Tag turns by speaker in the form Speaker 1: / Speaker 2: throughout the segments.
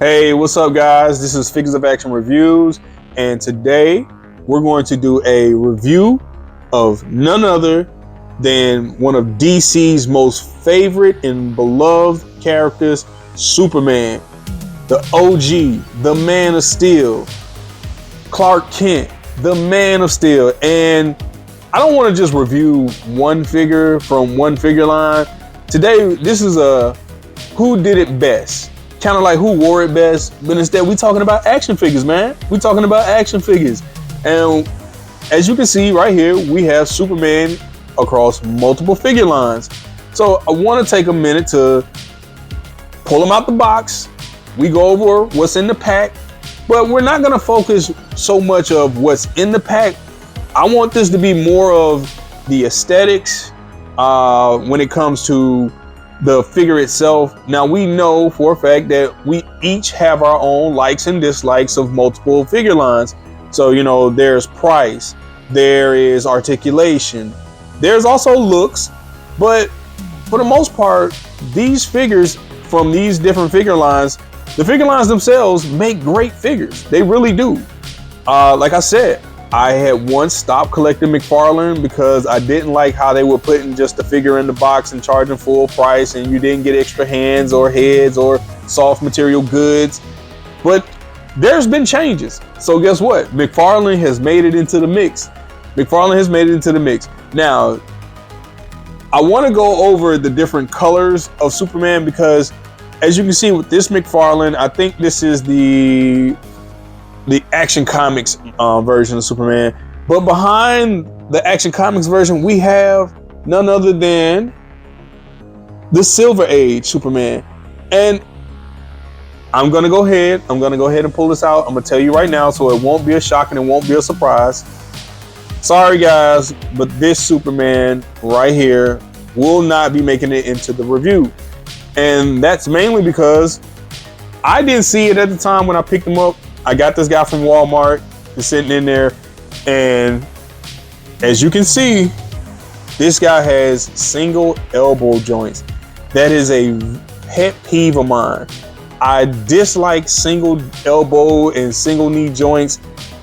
Speaker 1: Hey, what's up, guys? This is Figures of Action Reviews, and today we're going to do a review of none other than one of DC's most favorite and beloved characters, Superman, the OG, the Man of Steel, Clark Kent, the Man of Steel. And I don't want to just review one figure from one figure line. Today, this is a who did it best. Kind of like who wore it best, but instead we talking about action figures, man. We talking about action figures. And as you can see right here, we have Superman across multiple figure lines. So I want to take a minute to pull them out the box. We go over what's in the pack, but we're not going to focus so much of what's in the pack. I want this to be more of the aesthetics when it comes to the figure itself. Now, we know for a fact that we each have our own likes and dislikes of multiple figure lines. So, you know, there's price, there is articulation, there's also looks, but for the most part, these figures from these different figure lines, the figure lines themselves make great figures. They really do. Like I said, I had once stopped collecting McFarlane because I didn't like how they were putting just the figure in the box and charging full price, and you didn't get extra hands or heads or soft material goods. But there's been changes. So guess what? McFarlane has made it into the mix. McFarlane has made it into the mix. Now, I want to go over the different colors of Superman because, as you can see with this McFarlane, I think this is the Action Comics version of Superman. But behind the Action Comics version, we have none other than the Silver Age Superman. And I'm gonna go ahead and pull this out. I'm gonna tell you right now, so it won't be a shock and it won't be a surprise. Sorry guys, but this Superman right here will not be making it into the review. And that's mainly because I didn't see it at the time when I picked him up. I got this guy from Walmart, he's sitting in there, and as you can see, this guy has single elbow joints. That is a pet peeve of mine. I dislike single elbow and single knee joints.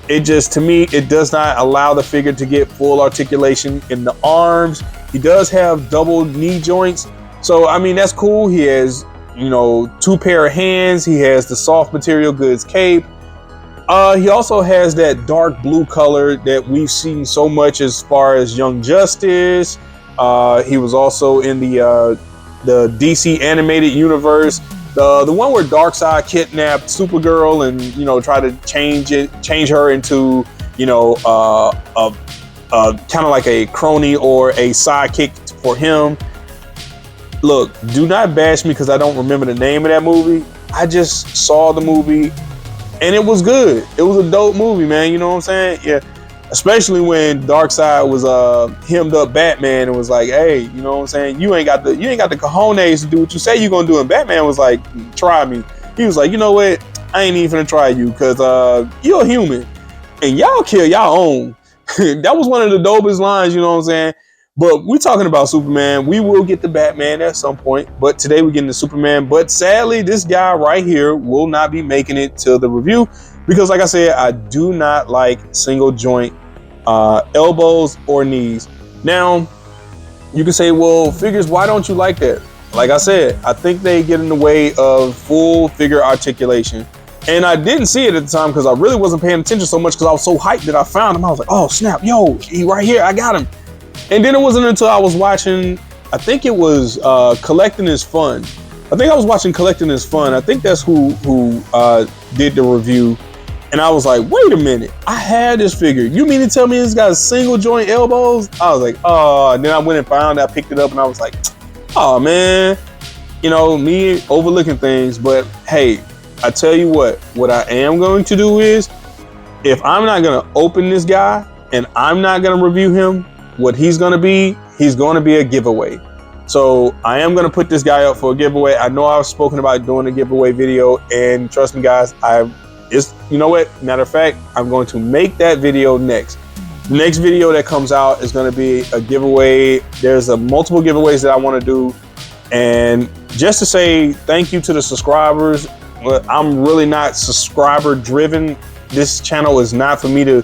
Speaker 1: It just, to me, it does not allow the figure to get full articulation in the arms. He does have double knee joints, so I mean, that's cool. He has, you know, 2 pair of hands. He has the soft material goods cape. He also has that dark blue color that we've seen so much as far as Young Justice. He was also in the DC animated universe, the one where Darkseid kidnapped Supergirl and, you know, tried to change her into, you know, kind of like a crony or a sidekick for him. Look, do not bash me because I don't remember the name of that movie. I just saw the movie. And it was good. It was a dope movie, man. You know what I'm saying? Yeah. Especially when Darkseid was hemmed up Batman and was like, hey, you know what I'm saying? You ain't got the cojones to do what you say you're gonna do. And Batman was like, try me. He was like, you know what? I ain't even gonna try you because you're a human. And y'all kill y'all own. That was one of the dopest lines, you know what I'm saying? But we're talking about Superman. We will get to Batman at some point, but today we're getting to Superman. But sadly, this guy right here will not be making it to the review because, like I said, I do not like single joint elbows or knees. Now, you can say, well, figures, why don't you like that? Like I said, I think they get in the way of full figure articulation. And I didn't see it at the time because I really wasn't paying attention so much because I was so hyped that I found him. I was like, oh, snap, yo, he right here, I got him. And then it wasn't until I was watching, I think it was Collecting is Fun. I think I was watching Collecting is Fun. I think that's who did the review. And I was like, wait a minute, I had this figure. You mean to tell me this guy's single joint elbows? I was like, oh, and then I went and found it, I picked it up and I was like, oh man, you know, me overlooking things. But hey, I tell you what I am going to do is, if I'm not gonna open this guy and I'm not gonna review him, what he's going to be a giveaway. So I am going to put this guy up for a giveaway. I know I've spoken about doing a giveaway video, and trust me guys, you know what? Matter of fact, I'm going to make that video next. The next video that comes out is going to be a giveaway. There's multiple giveaways that I want to do. And just to say thank you to the subscribers, I'm really not subscriber driven. This channel is not for me to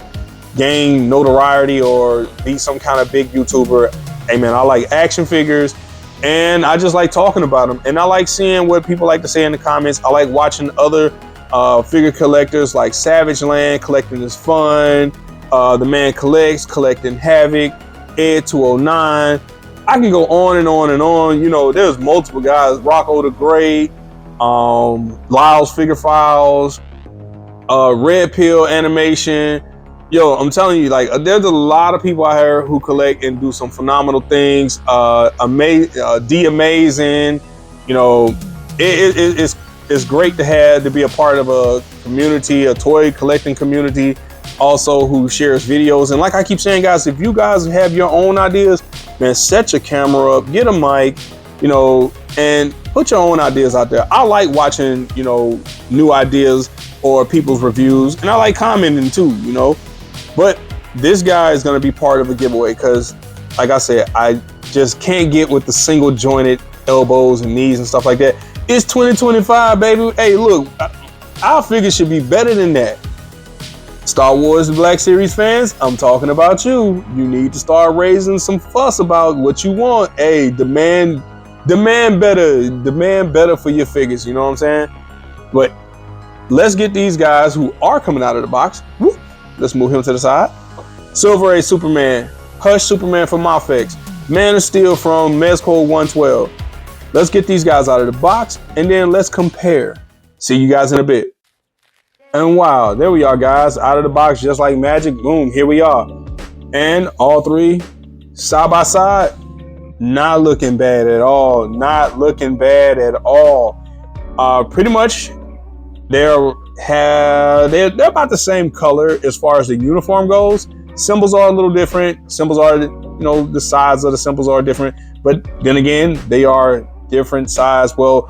Speaker 1: gain notoriety or be some kind of big YouTuber. Hey man, I like action figures and I just like talking about them. And I like seeing what people like to say in the comments. I like watching other figure collectors like Savage Land. Collecting is fun. The Man Collects, Collecting Havoc, Ed 209. I can go on and on and on. You know, there's multiple guys. Rocco the Great, Lyles Figure Files, Red Pill Animation. Yo, I'm telling you, like, there's a lot of people out here who collect and do some phenomenal things. D Amazing, you know, it's great to be a part of a community, a toy collecting community, also who shares videos. And like I keep saying, guys, if you guys have your own ideas, man, set your camera up, get a mic, you know, and put your own ideas out there. I like watching, you know, new ideas or people's reviews, and I like commenting too, you know. But this guy is going to be part of the giveaway because, like I said, I just can't get with the single jointed elbows and knees and stuff like that. It's 2025, baby. Hey, look, our figures should be better than that. Star Wars The Black Series fans, I'm talking about you. You need to start raising some fuss about what you want. Hey, demand better for your figures. You know what I'm saying? But let's get these guys who are coming out of the box. Whoop. Let's move him to the side. Silver Age Superman, Hush Superman from Mafex, Man of Steel from Mezco 112. Let's get these guys out of the box and then let's compare. See you guys in a bit. And wow, there we are, guys, out of the box just like magic. Boom, here we are. And all three side by side, not looking bad at all. Not looking bad at all. Pretty much they're about the same color as far as the uniform goes. Symbols are a little different. Symbols are, you know, the sides of the symbols are different. But then again, they are different size. Well,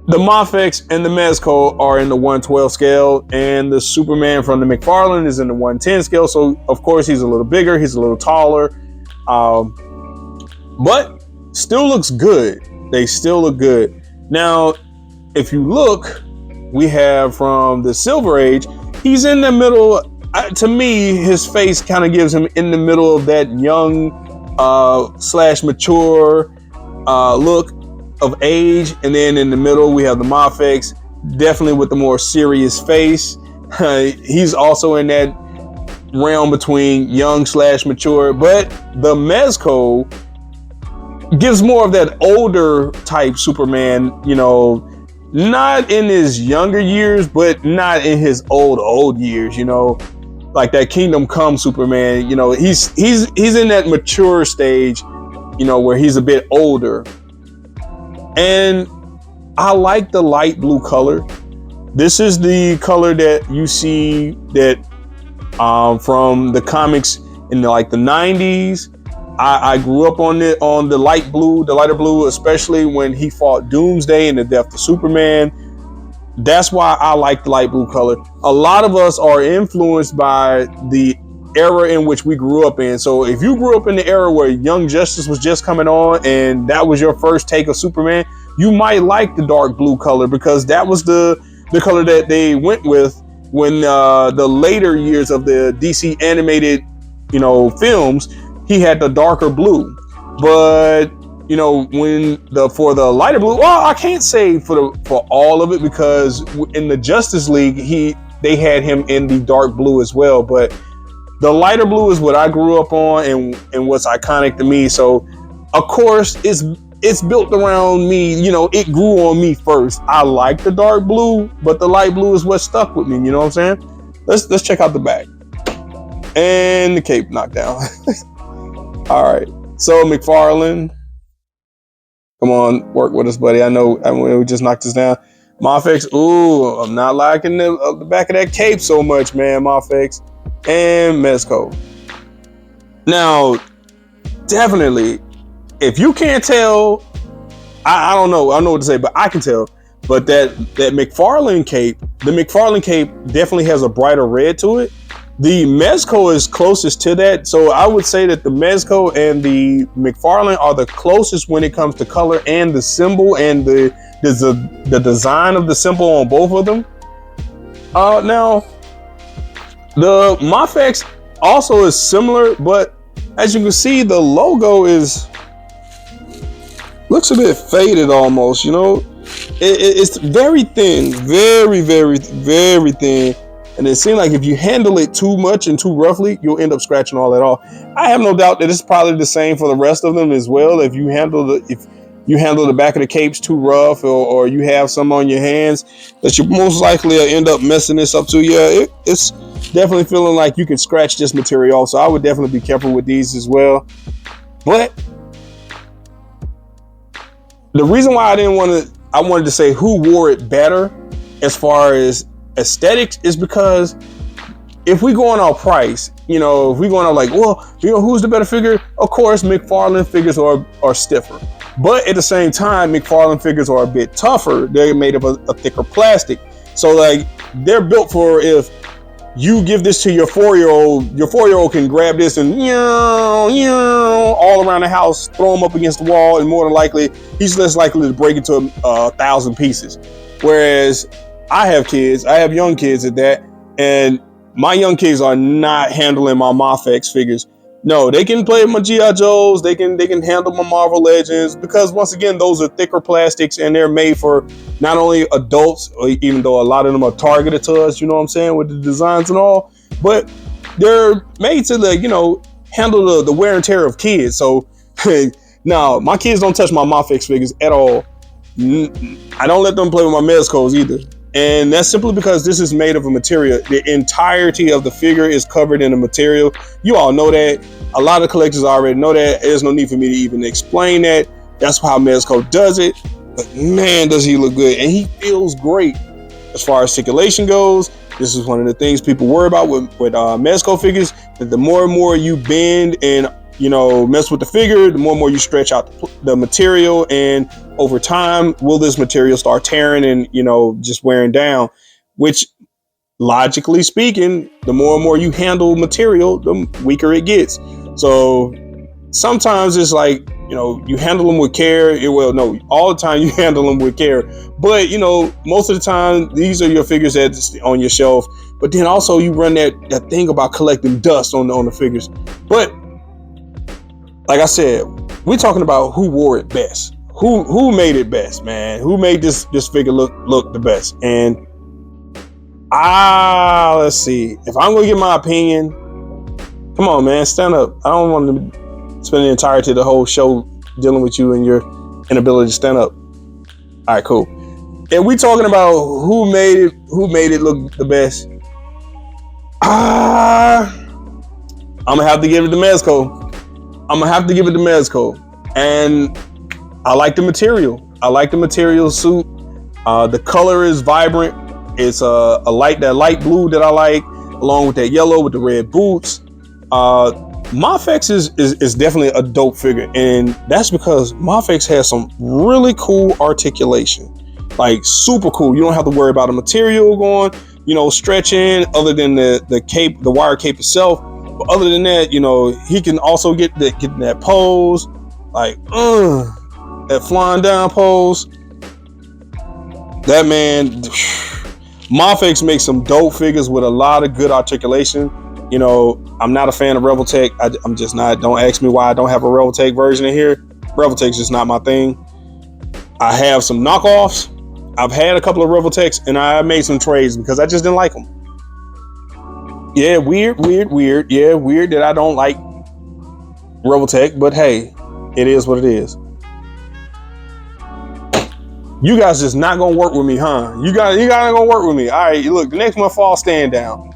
Speaker 1: the Mafex and the Mezco are in the 112 scale, and the Superman from the McFarlane is in the 110 scale. So of course he's a little bigger, he's a little taller, but still looks good. They still look good. Now, if you look, we have from the Silver Age, he's in the middle. To me, his face kind of gives him in the middle of that young / mature look of age. And then in the middle, we have the Mafex, definitely with the more serious face. He's also in that realm between young / mature, but the Mezco gives more of that older type Superman, you know, not in his younger years, but not in his old years, you know, like that Kingdom Come Superman. You know, he's in that mature stage, you know, where he's a bit older. And I like the light blue color. This is the color that you see that from the comics in the 90s. I grew up on the light blue, the lighter blue, especially when he fought Doomsday in the Death of Superman. That's why I like the light blue color. A lot of us are influenced by the era in which we grew up in. So if you grew up in the era where Young Justice was just coming on and that was your first take of Superman, you might like the dark blue color because that was the color that they went with when the later years of the DC animated, you know, films. He had the darker blue, but you know, for the lighter blue, well, I can't say for all of it because in the Justice League they had him in the dark blue as well. But the lighter blue is what I grew up on and what's iconic to me. So of course it's built around me. You know, it grew on me first. I like the dark blue, but the light blue is what stuck with me. You know what I'm saying? Let's check out the back and the cape knocked down. All right, so McFarlane, come on, work with us, buddy. I know we just knocked this down. Mafex, ooh, I'm not liking the back of that cape so much, man. Mafex and Mezco. Now, definitely, if you can't tell, I don't know what to say, but I can tell. But that McFarlane cape, the McFarlane cape definitely has a brighter red to it. The Mezco is closest to that. So I would say that the Mezco and the McFarlane are the closest when it comes to color and the symbol and the the design of the symbol on both of them. Now the Mafex also is similar, but as you can see, the logo looks a bit faded almost, you know. It's very thin, very, very, very thin. And it seems like if you handle it too much and too roughly, you'll end up scratching all that off. I have no doubt that it's probably the same for the rest of them as well. If you handle the back of the capes too rough, or you have some on your hands, that you most likely end up messing this up too. Yeah, it's definitely feeling like you can scratch this material. So I would definitely be careful with these as well. But the reason why I wanted to say who wore it better as far as aesthetics is because if we go on our price, you know, if we go on like, well, you know, who's the better figure? Of course, McFarlane figures are stiffer. But at the same time, McFarlane figures are a bit tougher. They're made of a thicker plastic. So like they're built for if you give this to your 4-year-old can grab this and all around the house, throw him up against the wall, and more than likely, he's less likely to break into 1,000 pieces. Whereas I have young kids at that, and my young kids are not handling my Mafex figures. No, they can play with my G.I. Joes, they can handle my Marvel Legends, because once again, those are thicker plastics and they're made for not only adults, even though a lot of them are targeted to us, you know what I'm saying, with the designs and all, but they're made to, like, you know, handle the wear and tear of kids. So now my kids don't touch my Mafex figures at all. I don't let them play with my Mezcos either. And that's simply because this is made of a material. The entirety of the figure is covered in a material. You all know that. A lot of collectors already know that. There's no need for me to even explain that. That's how Mezco does it. But man, does he look good. And he feels great. As far as circulation goes, this is one of the things people worry about with Mezco figures. That the more and more you bend and, you know, mess with the figure, the more and more you stretch out the material, and over time, will this material start tearing and, you know, just wearing down? Which, logically speaking, the more and more you handle material, the weaker it gets. So sometimes it's like, you know, you handle them with care. No, all the time you handle them with care. But, you know, most of the time, these are your figures that's on your shelf. But then also you run that thing about collecting dust on the figures. But like I said, we're talking about who wore it best. Who made it best, man? Who made this figure look the best? And let's see. If I'm gonna give my opinion, come on, man, stand up. I don't want to spend the entirety of the whole show dealing with you and your inability to stand up. All right, cool. And we talking about who made it look the best. I'm gonna have to give it to Mezco. And I like the material. I like the material suit. The color is vibrant. It's that light blue that I like, along with that yellow with the red boots. Mafex is definitely a dope figure, and that's because Mafex has some really cool articulation, like super cool. You don't have to worry about the material going, you know, stretching, other than the cape, the wire cape itself. But other than that, you know, he can also get that pose, like that flying down pose. That man, Mafex makes some dope figures with a lot of good articulation. You know, I'm not a fan of Revoltech. I'm just not. Don't ask me why I don't have a Revoltech version in here. Revoltech's just not my thing. I have some knockoffs. I've had a couple of Revoltechs, and I made some trades because I just didn't like them. Yeah, weird. Yeah, weird that I don't like Revoltech, but hey, it is what it is. You guys just not gonna work with me, huh? You guys not gonna work with me. All right, look, the next one fall, stand down.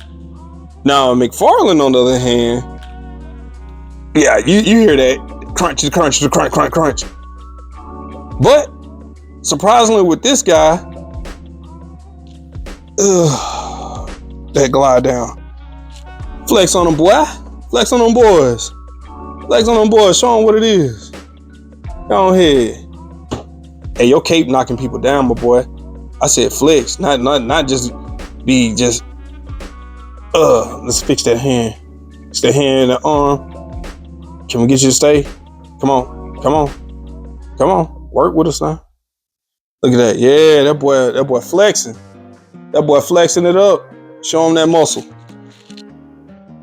Speaker 1: Now McFarlane, on the other hand, yeah, you hear that crunch, crunch. But surprisingly, with this guy, that glide down. Flex on them, boy. Flex on them boys. Flex on them boys. Show them what it is. Go ahead. Hey, your cape knocking people down, my boy. I said flex, not just be just. Let's fix that hand. It's the hand and the arm. Can we get you to stay? Come on. Work with us now. Look at that. Yeah, that boy flexing. That boy flexing it up. Show him that muscle.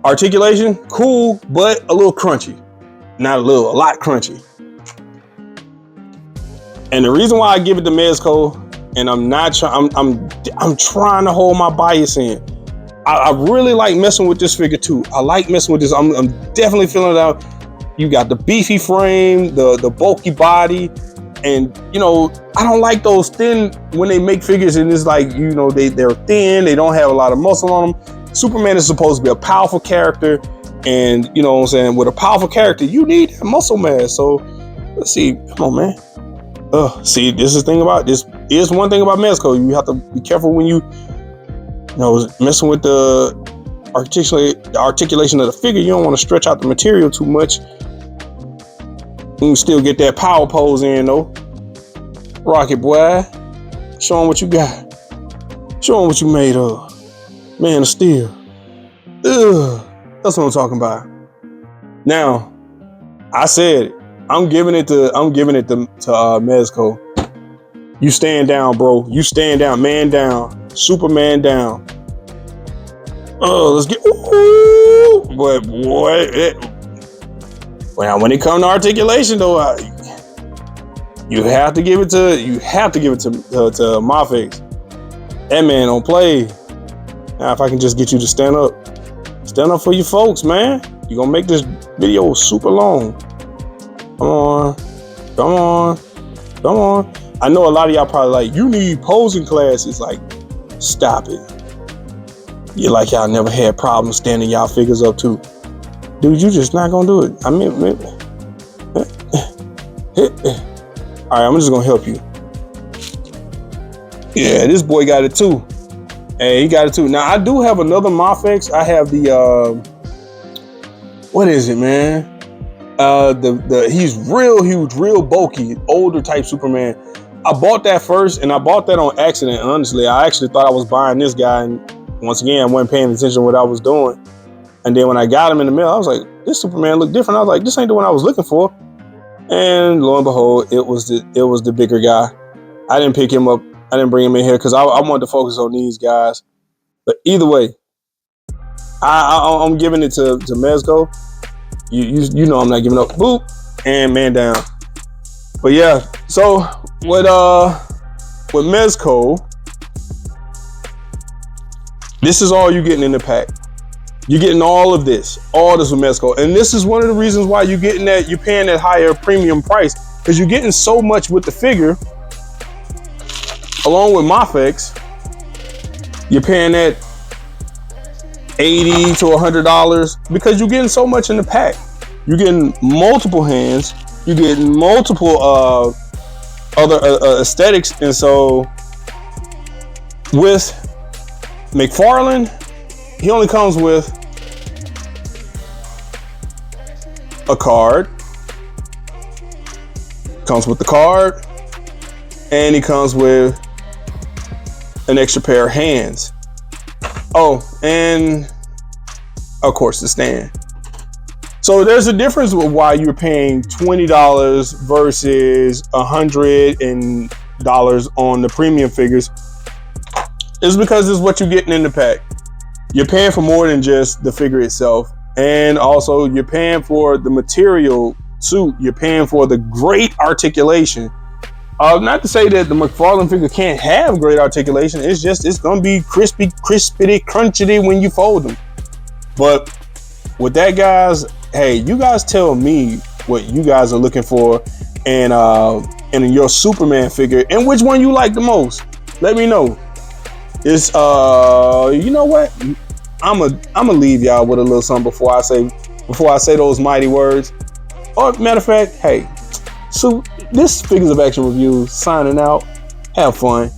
Speaker 1: Articulation, cool, but a little crunchy. Not a little, a lot crunchy. And the reason why I give it to Mezco, and I'm not trying, I'm trying to hold my bias in. I really like messing with this figure too. I like messing with this. I'm definitely feeling it out. You got the beefy frame, the bulky body, and you know, I don't like those thin when they make figures and it's like, you know, they're thin, they don't have a lot of muscle on them. Superman is supposed to be a powerful character, and you know what I'm saying, with a powerful character, you need that muscle mass. So let's see, come on, man. See, this is the thing about this. Is one thing about Mezco. You have to be careful when you know messing with the articulation of the figure. You don't want to stretch out the material too much. You can still get that power pose in though. Rocket boy, show them what you got. Show them what you made of. Man of Steel. Ugh, that's what I'm talking about. Now, I said it. I'm giving it to Mezco. You stand down, bro. You stand down, man down, Superman down. Oh, let's get. Ooh, but boy, well, when it comes to articulation, though, you have to give it to Mafex. That man don't play. Now, if I can just get you to stand up for your folks, man. You gonna make this video super long. Come on. I know a lot of y'all probably like, you need posing classes. Like, stop it. You like y'all never had problems standing y'all figures up too. Dude, you just not gonna do it. I mean, all right, I'm just gonna help you. Yeah, this boy got it too. Hey, he got it too. Now, I do have another Mafex. I have the, what is it, man? He's real huge, real bulky, older type Superman. I bought that first, and I bought that on accident. Honestly, I actually thought I was buying this guy, and once again, I wasn't paying attention to what I was doing. And then when I got him in the mail, I was like, this Superman looked different. I was like, this ain't the one I was looking for. And lo and behold, it was the bigger guy. I didn't pick him up. I didn't bring him in here because I wanted to focus on these guys. But either way, I'm giving it to Mezco. You know I'm not giving up. Boop and man down. But yeah, so with Mezco, this is all you're getting in the pack. You're getting all this with Mezco, and this is one of the reasons why you're paying that higher premium price, because you're getting so much with the figure. Along with Mafex, you're paying that $80 to $100 because you're getting so much in the pack. You're getting multiple hands. You're getting multiple other aesthetics, and so with McFarlane, he only comes with a card. Comes with the card, and he comes with an extra pair of hands. Oh, and of course the stand. So there's a difference with why you're paying $20 versus $100 on the premium figures. It's because it's what you're getting in the pack. You're paying for more than just the figure itself, and also you're paying for the material too. You're paying for the great articulation. Not to say that the McFarlane figure can't have great articulation. It's just, it's gonna be crispy, crunchity when you fold them. But with that, guys, hey, you guys tell me what you guys are looking for in your Superman figure, and which one you like the most. Let me know. It's you know what? I'ma leave y'all with a little something before I say those mighty words. Or matter of fact, hey, so this Figures of Action Review signing out. Have fun.